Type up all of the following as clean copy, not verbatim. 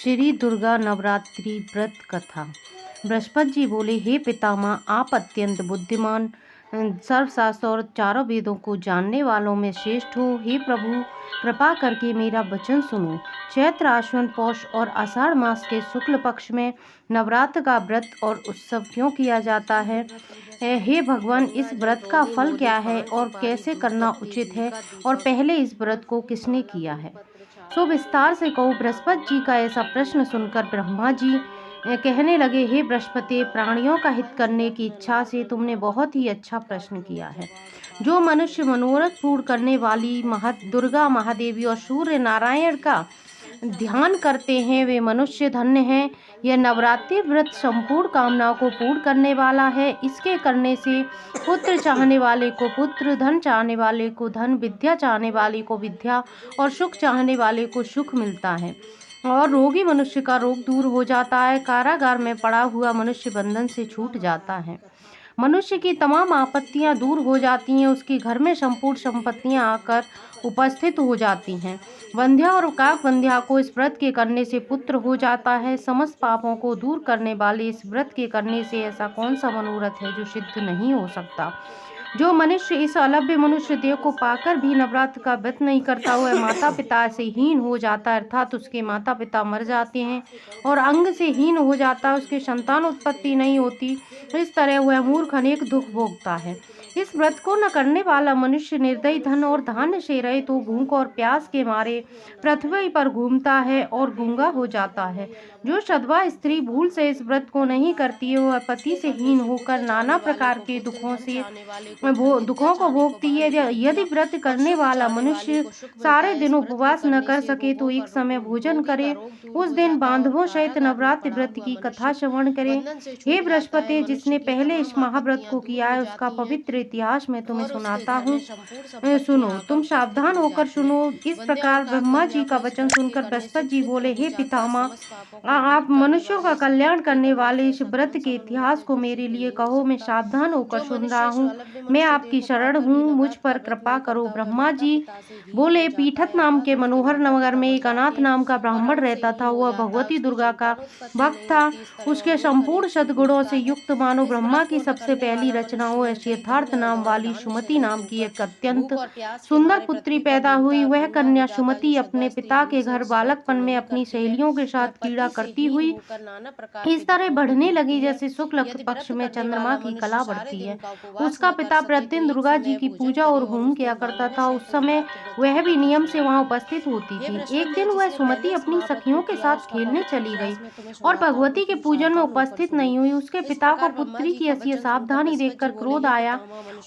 श्री दुर्गा नवरात्रि व्रत कथा। बृहस्पति जी बोले, हे पितामह, आप अत्यंत बुद्धिमान, सर्वशास्त्र और चारों वेदों को जानने वालों में श्रेष्ठ हो। हे प्रभु, कृपा करके मेरा वचन सुनो। चैत्र, आश्विन, पौष और आषाढ़ मास के शुक्ल पक्ष में नवरात्र का व्रत और उत्सव क्यों किया जाता है? हे भगवान, इस व्रत का फल क्या है और कैसे करना उचित है, और पहले इस व्रत को किसने किया है? सो विस्तार से कहूँ। बृहस्पति जी का ऐसा प्रश्न सुनकर ब्रह्मा जी कहने लगे, हे बृहस्पति, प्राणियों का हित करने की इच्छा से तुमने बहुत ही अच्छा प्रश्न किया है। जो मनुष्य मनोरथ पूर्ण करने वाली दुर्गा महादेवी और सूर्य नारायण का ध्यान करते हैं, वे मनुष्य धन्य हैं। यह नवरात्रि व्रत संपूर्ण कामनाओं को पूर्ण करने वाला है। इसके करने से पुत्र चाहने वाले को पुत्र, धन चाहने वाले को धन, विद्या चाहने वाले को विद्या और सुख चाहने वाले को सुख मिलता है, और रोगी मनुष्य का रोग दूर हो जाता है। कारागार में पड़ा हुआ मनुष्य बंधन से छूट जाता है। मनुष्य की तमाम आपत्तियां दूर हो जाती हैं। उसके घर में संपूर्ण संपत्तियां आकर उपस्थित हो जाती हैं। वंध्या और काक वंध्या को इस व्रत के करने से पुत्र हो जाता है। समस्त पापों को दूर करने वाले इस व्रत के करने से ऐसा कौन सा मनोरथ है जो सिद्ध नहीं हो सकता? जो मनुष्य इस अलभ्य मनुष्य देह को पाकर भी नवरात्र का व्रत नहीं करता, वह माता पिता से हीन हो जाता है, अर्थात उसके माता पिता मर जाते हैं और अंग से हीन हो जाता है, उसके संतान उत्पत्ति नहीं होती। इस तरह वह मूर्ख अनेक दुख भोगता है। इस व्रत को न करने वाला मनुष्य निर्दयी, धन और धान्य से रहित तो भूख और प्यास के मारे पृथ्वी पर घूमता है और गूंगा हो जाता है। जो सधवा स्त्री भूल से इस व्रत को नहीं करती है, वह पति से हीन होकर नाना प्रकार के दुखों को भोगती है। यदि व्रत करने वाला मनुष्य सारे दिन उपवास न कर सके तो एक समय भोजन करे। उस दिन बांधवों सहित नवरात्रि व्रत की कथा श्रवण करे। हे बृहस्पति, जिसने पहले इस महाव्रत को किया है, उसका पवित्र इतिहास मैं तुम्हें सुनाता हूँ। सुनो, तुम सावधान होकर सुनो। इस प्रकार ब्रह्मा जी का वचन सुनकर बृहस्पति जी बोले, हे पितामह, आप मनुष्यों का कल्याण करने वाले इस व्रत के इतिहास को मेरे लिए कहो। मैं सावधान होकर सुन रहा हूँ। मैं आपकी शरण हूँ, मुझ पर कृपा करो। ब्रह्मा जी बोले, पीठत नाम के मनोहर नगर में एक अनाथ नाम का ब्राह्मण रहता था। वह भगवती दुर्गा का भक्त था। उसके संपूर्ण सद्गुणों से युक्त मानो ब्रह्मा की सबसे पहली रचनाओं यथार्थ नाम वाली सुमति नाम की एक अत्यंत सुंदर पुत्री पैदा हुई। वह कन्या सुमति अपने पिता के घर बालकपन में अपनी सहेलियों के साथ क्रीड़ा करती हुई इस तरह बढ़ने लगी जैसे शुक्ल पक्ष में चंद्रमा की कला बढ़ती है। उसका पिता प्रतिदिन दुर्गा जी की पूजा और होम किया करता था। उस समय वह भी नियम से वहां उपस्थित होती थी। एक दिन वह सुमति अपनी सखियों के साथ खेलने चली गई और भगवती के पूजन में उपस्थित नहीं हुई। उसके पिता को पुत्री की ऐसी सावधानी देखकर क्रोध आया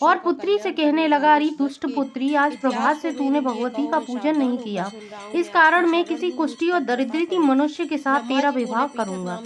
और पुत्री से कहने लगा, अरे दुष्ट पुत्री, आज प्रभात से तूने भगवती का पूजन नहीं किया। इस कारण मैं किसी कुष्ठी और दरिद्री मनुष्य के साथ तेरा विवाह करूंगा।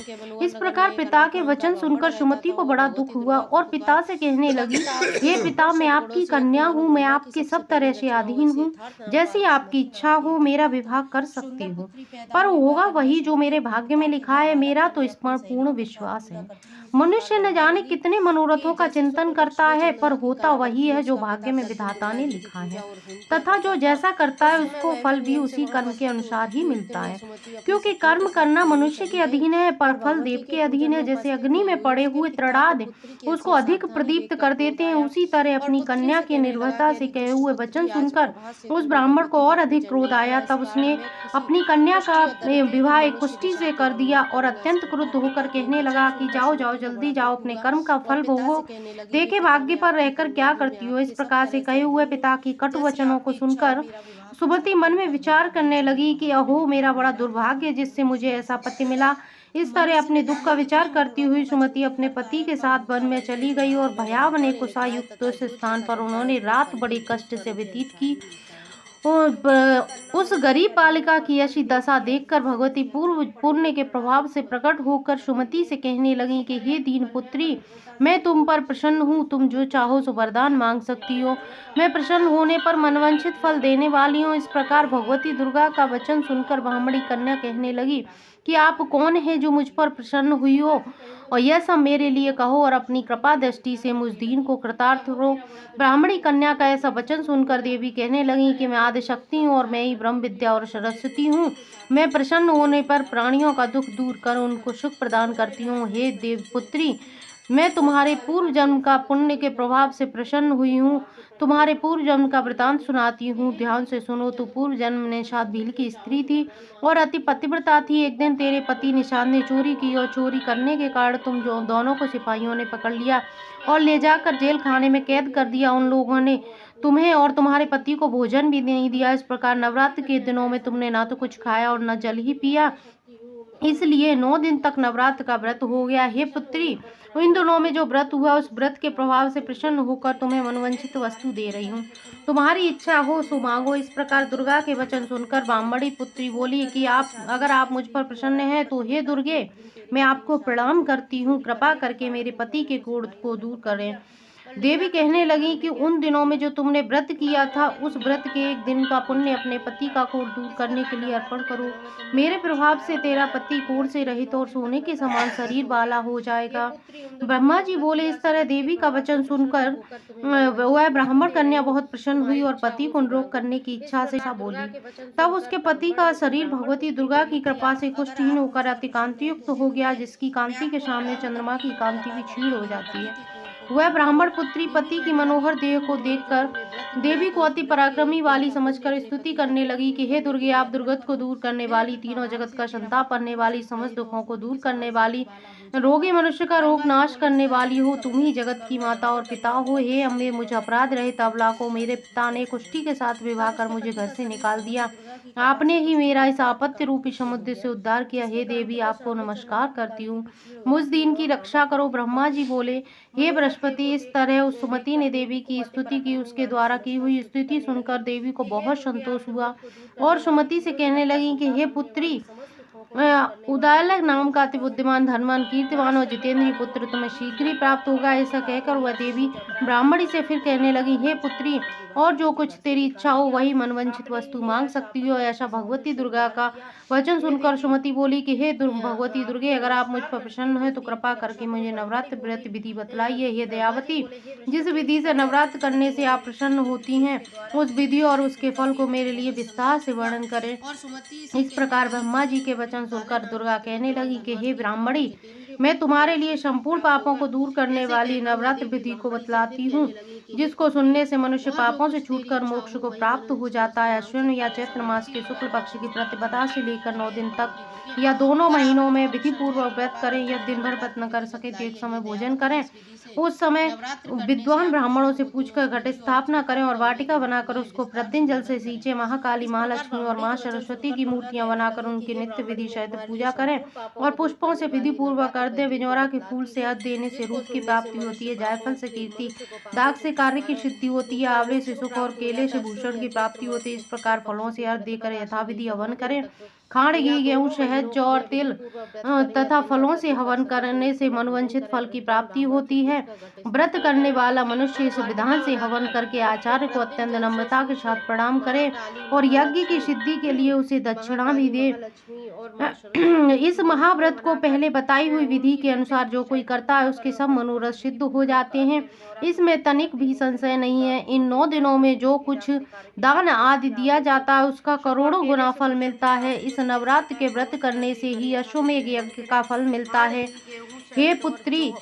इस प्रकार पिता के वचन सुनकर सुमति को बड़ा दुख हुआ और पिता से कहने लगी, हे पिता, मैं आपकी कन्या हूँ, मैं आपके सब तरह से अधीन हूँ। जैसी आपकी इच्छा हो मेरा विवाह कर सकती हूँ, पर होगा वही जो मेरे भाग्य में लिखा है। मेरा तो इस पर पूर्ण विश्वास है। मनुष्य न जाने कितने मनोरथों का चिंतन करता है, पर होता वही है जो भाग्य में विधाता ने लिखा है, तथा जो जैसा करता है उसको फल भी उसी कर्म के अनुसार ही मिलता है। क्योंकि कर्म करना मनुष्य के अधीन है, पर फल देव के अधीन है। जैसे अग्नि में पड़े हुए तृणाद उसको अधिक प्रदीप्त कर देते हैं, उसी तरह अपनी कन्या की निर्भरता से कहे हुए वचन सुनकर उस ब्राह्मण को और अधिक क्रोध आया। तब उसने अपनी कन्या का विवाह एक कुष्ठी से कर दिया और अत्यंत क्रुद्ध होकर कहने लगा कि जाओ जाओ, जल्दी जाओ, अपने कर्म का फल भोगो, देखे भाग्य पर रहकर क्या करती हो। इस प्रकार से कहे हुए पिता की कटु वचनों को सुनकर सुमति मन में विचार करने लगी कि अहो, मेरा बड़ा दुर्भाग्य जिससे मुझे ऐसा पति मिला। इस तरह अपने दुख का विचार करती हुई सुमति अपने पति के साथ वन में चली गई और भयावह कुशायुक्त उस स्थान पर उन्होंने रात बड़े कष्ट से व्यतीत की। उस गरीब बालिका की ऐसी दशा देखकर भगवती पूर्व पुण्य के प्रभाव से प्रकट होकर सुमति से कहने लगी कि हे दीन पुत्री, मैं तुम पर प्रसन्न हूँ। तुम जो चाहो सो वरदान मांग सकती हो। मैं प्रसन्न होने पर मनवांछित फल देने वाली हूँ। इस प्रकार भगवती दुर्गा का वचन सुनकर ब्राह्मणी कन्या कहने लगी कि आप कौन है जो मुझ पर प्रसन्न हुई हो, और यह सब मेरे लिए कहो और अपनी कृपा दृष्टि से मुझ दीन को कृतार्थ करो। ब्राह्मणी कन्या का ऐसा वचन सुनकर देवी कहने लगी कि मैं आदिशक्ति हूँ और मैं ही ब्रह्म विद्या और सरस्वती हूँ। मैं प्रसन्न होने पर प्राणियों का दुख दूर कर उनको सुख प्रदान करती हूँ। हे देवपुत्री, मैं तुम्हारे पूर्व जन्म का पुण्य के प्रभाव से प्रसन्न हुई हूँ। तुम्हारे पूर्व जन्म का वृतांत सुनाती हूँ, ध्यान से सुनो। तू पूर्व जन्म में निषाद भील की स्त्री थी और अति पतिव्रता थी। एक दिन तेरे पति निषाद ने चोरी की और चोरी करने के कारण तुम जो दोनों को सिपाहियों ने पकड़ लिया और ले जाकर जेल खाने में कैद कर दिया। उन लोगों ने तुम्हें और तुम्हारे पति को भोजन भी नहीं दिया। इस प्रकार नवरात्र के दिनों में तुमने ना तो कुछ खाया और न जल ही पिया, इसलिए 9 दिन तक नवरात्र का व्रत हो गया। हे पुत्री, इन दिनों में जो व्रत हुआ उस व्रत के प्रभाव से प्रसन्न होकर तुम्हें मनवांछित वस्तु दे रही हूँ। तुम्हारी इच्छा हो सो मांगो। इस प्रकार दुर्गा के वचन सुनकर ब्राह्मणी पुत्री बोली कि अगर आप मुझ पर प्रसन्न हैं तो हे दुर्गे, मैं आपको प्रणाम करती हूँ। कृपा करके मेरे पति के क्रोध को दूर करें। देवी कहने लगी कि उन दिनों में जो तुमने व्रत किया था उस व्रत के एक दिन का पुण्य अपने पति का क्रोध दूर करने के लिए अर्पण करो। मेरे प्रभाव से तेरा पति क्रोध से रहित और सोने के समान शरीर वाला हो जाएगा। ब्रह्मा जी बोले। इस तरह देवी का वचन सुनकर वह ब्राह्मण कन्या बहुत प्रसन्न हुई और पति को निरोग करने की इच्छा से बोली। तब उसके पति का शरीर भगवती दुर्गा की कृपा से कुष्ठहीन होकर अति कांतियुक्त हो गया, जिसकी कांति के सामने चंद्रमा की कांति भी क्षीण हो जाती है। वह ब्राह्मण पुत्री पति की मनोहर देह को देखकर देवी को अति पराक्रमी वाली समझकर स्तुति करने लगी कि हे दुर्गे, आप दुर्गत को दूर करने वाली, तीनों जगत का संताप करने वाली, समस्त दुखों को दूर करने वाली, रोगी मनुष्य का रोग नाश करने वाली हो। तुम ही जगत की माता और पिता हो। हे अम्बे, मुझ अपराध रहित अबला को मेरे पिता ने कुष्ठी के साथ विवाह कर मुझे घर से निकाल दिया। आपने ही मेरा इस आपत्ति रूपी समुद्र से उद्धार किया। हे देवी, आपको नमस्कार करती हूँ, मुझ दीन की रक्षा करो। ब्रह्मा जी बोले। हे बृहस्पति, इस तरह उस सुमति ने देवी की स्तुति की। उसके द्वारा की हुई स्तुति सुनकर देवी को बहुत संतोष हुआ और सुमति से कहने लगी कि हे पुत्री, उदालक नाम का अति बुद्धिमान, धनवान, कीर्तिवान और जितेंद्रीय पुत्र तुम्हें शीघ्र ही प्राप्त होगा। ऐसा कहकर वह देवी ब्राह्मणी से फिर कहने लगी, हे पुत्री, और जो कुछ तेरी इच्छा हो वही मनवंचित वस्तु मांग सकती हो। ऐसा भगवती दुर्गा का वचन सुनकर सुमति बोली कि हे भगवती दुर्गे, अगर आप मुझ पर प्रसन्न हैं तो कृपा करके मुझे नवरात्र व्रत विधि बतलाइए। हे दयावती, जिस विधि से नवरात्र करने से आप प्रसन्न होती हैं उस विधि और उसके फल को मेरे लिए विस्तार से वर्णन करें। इस प्रकार ब्रह्मा जी के वचन सुनकर दुर्गा कहने लगी कि हे ब्राह्मणी, मैं तुम्हारे लिए संपूर्ण पापों को दूर करने वाली नवरात्र विधि को बतलाती हूँ, जिसको सुनने से मनुष्य पापों से छूटकर मोक्ष को प्राप्त हो जाता है। अश्विन या चैत्र मास के शुक्ल पक्ष की प्रतिपदा से लेकर 9 दिन तक या दोनों महीनों में विधि पूर्वक व्रत करें। यदि दिन भर व्रत न कर सके तो एक समय भोजन करें। उस समय विद्वान ब्राह्मणों से पूछकर घट स्थापना करें और वाटिका बनाकर उसको प्रतिदिन जल से सींचे। महाकाली, महालक्ष्मी और माँ सरस्वती की मूर्तियां बनाकर उनकी नित्य विधि सहित पूजा करें और पुष्पों से विधि पूर्वक अर्घ्य, बिजौरा के फूल से अर्घ्य देने से रूप की प्राप्ति होती है। जायफल से कीर्ति, दाग से कार्य की सिद्धि होती है। आंवले से सुख और केले से भूषण की प्राप्ति होती है। इस प्रकार फलों से अर्घ्य देकर यथाविधि हवन करें। खांड, घी, गेहूं, शहद, जौ और तिल तथा फलों से हवन करने से मनोवांछित फल की प्राप्ति होती है। व्रत करने वाला मनुष्य इस विधान से हवन करके आचार्य को अत्यंत नम्रता के साथ प्रणाम करे और यज्ञ की सिद्धि के लिए उसे दक्षिणा भी दे। इस महाव्रत को पहले बताई हुई विधि के अनुसार जो कोई करता है उसके सब मनोरथ सिद्ध हो जाते हैं। इसमें तनिक भी संशय नहीं है। इन 9 दिनों में जो कुछ दान आदि दिया जाता है उसका करोड़ों गुना फल मिलता है। इस नवरात्र के व्रत करने से ही अश्वमेध यज्ञ का फल मिलता है। हे पुत्री,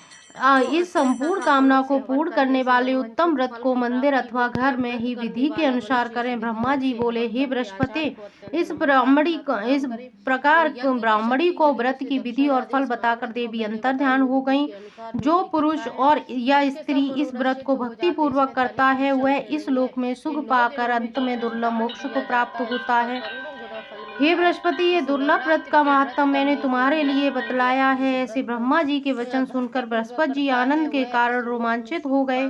इस संपूर्ण कामना को पूर्ण करने वाले उत्तम व्रत को मंदिर अथवा घर में ही विधि के अनुसार करें। ब्रह्मा जी बोले, हे बृहस्पति, इस प्रकार ब्राह्मणी को व्रत की विधि और फल बताकर देवी अंतर ध्यान हो गई। जो पुरुष और या स्त्री इस व्रत को भक्ति पूर्वक करता है वह इस लोक में सुख पाकर अंत में दुर्लभ मोक्ष को प्राप्त होता है। हे बृहस्पति, ये दुर्लभ व्रत का महात्म मैंने तुम्हारे लिए बतलाया है। ऐसे ब्रह्मा जी के वचन सुनकर बृहस्पति जी आनंद के कारण रोमांचित हो गए।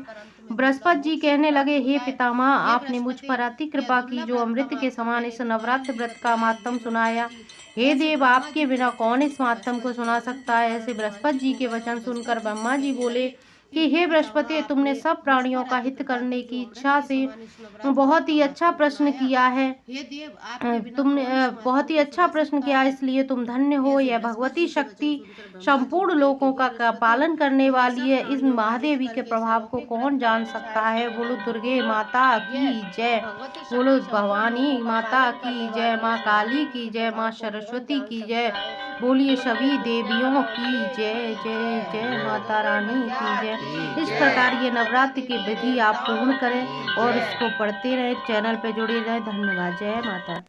बृहस्पति जी कहने लगे, हे पितामह, आपने मुझ पर अति कृपा की जो अमृत के समान इस नवरात्र व्रत का महात्म सुनाया। हे देव, आपके बिना कौन इस महात्म को सुना सकता है। ऐसे बृहस्पति जी के वचन सुनकर ब्रह्मा जी बोले, कि हे बृहस्पति, तुमने सब प्राणियों का हित करने की इच्छा से बहुत ही अच्छा प्रश्न किया है। तुमने बहुत ही अच्छा प्रश्न किया, इसलिए तुम धन्य हो। यह भगवती शक्ति संपूर्ण लोकों का पालन करने वाली है। इस महादेवी के प्रभाव को कौन जान सकता है। बोलो दुर्गे माता की जय, बोलो भवानी माता की जय, माँ काली की जय, माँ सरस्वती की जय, बोलिए सभी देवियों की जय जय जय, माता रानी की जय। इस प्रकार ये नवरात्र की विधि आप पूर्ण करें और इसको पढ़ते रहें, चैनल पे जुड़े रहें। धन्यवाद। जय माता।